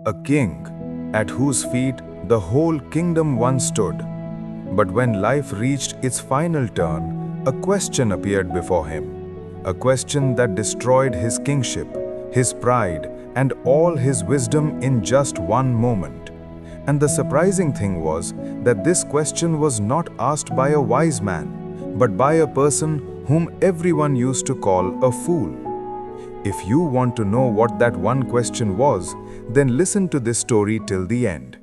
A king at whose feet the whole kingdom once stood. But when life reached its final turn, a question appeared before him. A question that destroyed his kingship, his pride, and all his wisdom in just one moment. And the surprising thing was that this question was not asked by a wise man, but by a person whom everyone used to call a fool. If you want to know what that one question was, then listen to this story till the end.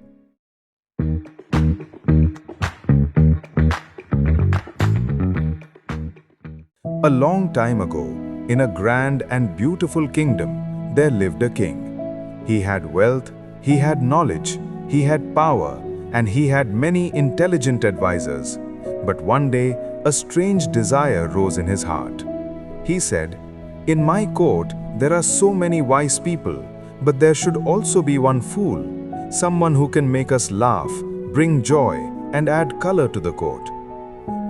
A long time ago, in a grand and beautiful kingdom, there lived a king. He had wealth, he had knowledge, he had power, and he had many intelligent advisors. But one day, a strange desire rose in his heart. He said, "In my court, there are so many wise people, but there should also be one fool, someone who can make us laugh, bring joy, and add color to the court."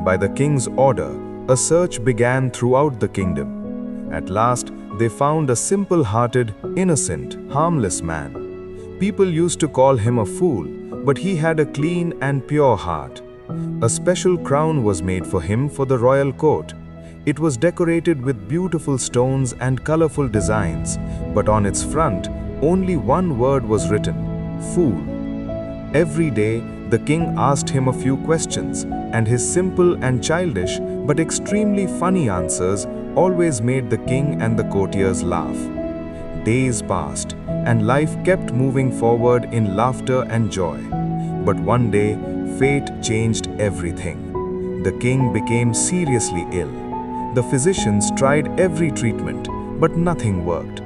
By the king's order, a search began throughout the kingdom. At last, they found a simple-hearted, innocent, harmless man. People used to call him a fool, but he had a clean and pure heart. A special crown was made for him for the royal court. It was decorated with beautiful stones and colorful designs, but on its front, only one word was written: fool. Every day, the king asked him a few questions, and his simple and childish but extremely funny answers always made the king and the courtiers laugh. Days passed, and life kept moving forward in laughter and joy. But one day, fate changed everything. The king became seriously ill. The physicians tried every treatment, but nothing worked.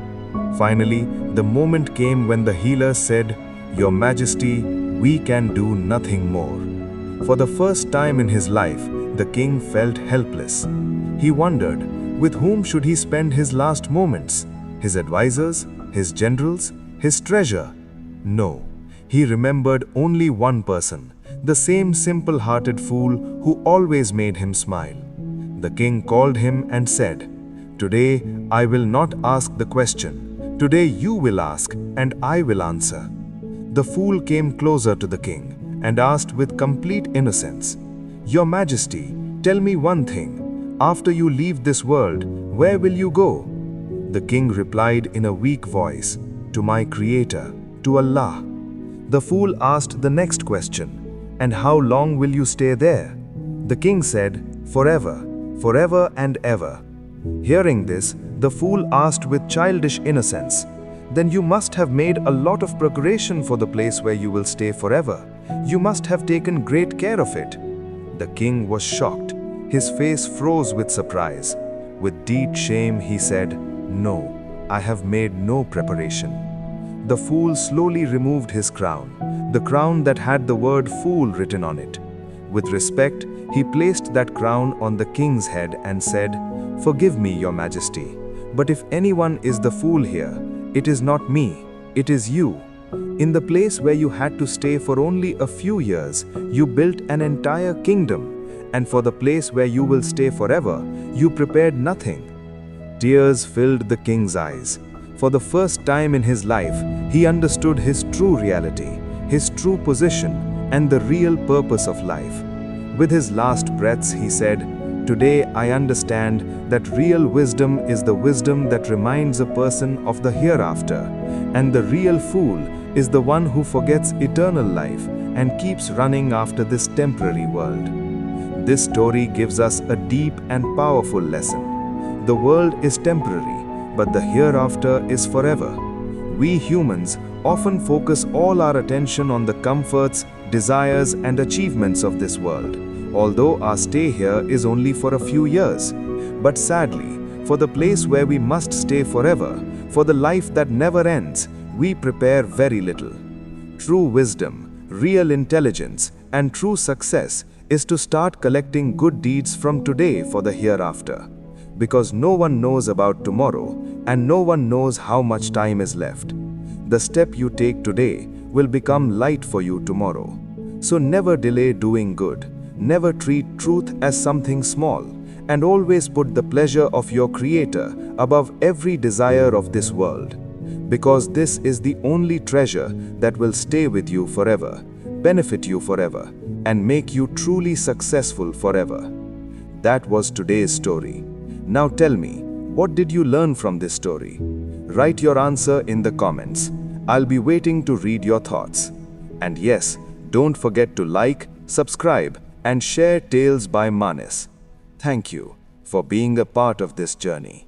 Finally, the moment came when the healer said, "Your Majesty, we can do nothing more." For the first time in his life, the king felt helpless. He wondered, with whom should he spend his last moments? His advisors? His generals? His treasure? No. He remembered only one person, the same simple-hearted fool who always made him smile. The king called him and said, "Today I will not ask the question. Today you will ask, and I will answer." The fool came closer to the king and asked with complete innocence, "Your Majesty, tell me one thing. After you leave this world, where will you go?" The king replied in a weak voice, "To my Creator, to Allah." The fool asked the next question, "And how long will you stay there?" The king said, "Forever, forever and ever." Hearing this, the fool asked with childish innocence, "Then you must have made a lot of preparation for the place where you will stay forever. You must have taken great care of it." The king was shocked. His face froze with surprise. With deep shame, he said, "No, I have made no preparation." The fool slowly removed his crown, the crown that had the word fool written on it. With respect, he placed that crown on the king's head and said, "Forgive me, Your Majesty, but if anyone is the fool here, it is not me, it is you. In the place where you had to stay for only a few years, you built an entire kingdom, and for the place where you will stay forever, you prepared nothing." Tears filled the king's eyes. For the first time in his life, he understood his true reality, his true position, and the real purpose of life. With his last breaths, he said, "Today I understand that real wisdom is the wisdom that reminds a person of the hereafter, and the real fool is the one who forgets eternal life and keeps running after this temporary world." This story gives us a deep and powerful lesson. The world is temporary, but the hereafter is forever. We humans often focus all our attention on the comforts, desires, and achievements of this world, although our stay here is only for a few years. But sadly, for the place where we must stay forever, for the life that never ends, we prepare very little. True wisdom, real intelligence, and true success is to start collecting good deeds from today for the hereafter. Because no one knows about tomorrow, and no one knows how much time is left. The step you take today will become light for you tomorrow. So never delay doing good, never treat truth as something small, and always put the pleasure of your Creator above every desire of this world. because this is the only treasure that will stay with you forever, benefit you forever, and make you truly successful forever. That was today's story. Now tell me, what did you learn from this story? Write your answer in the comments. I'll be waiting to read your thoughts. And yes, don't forget to like, subscribe, and share Tales by Manis. Thank you for being a part of this journey.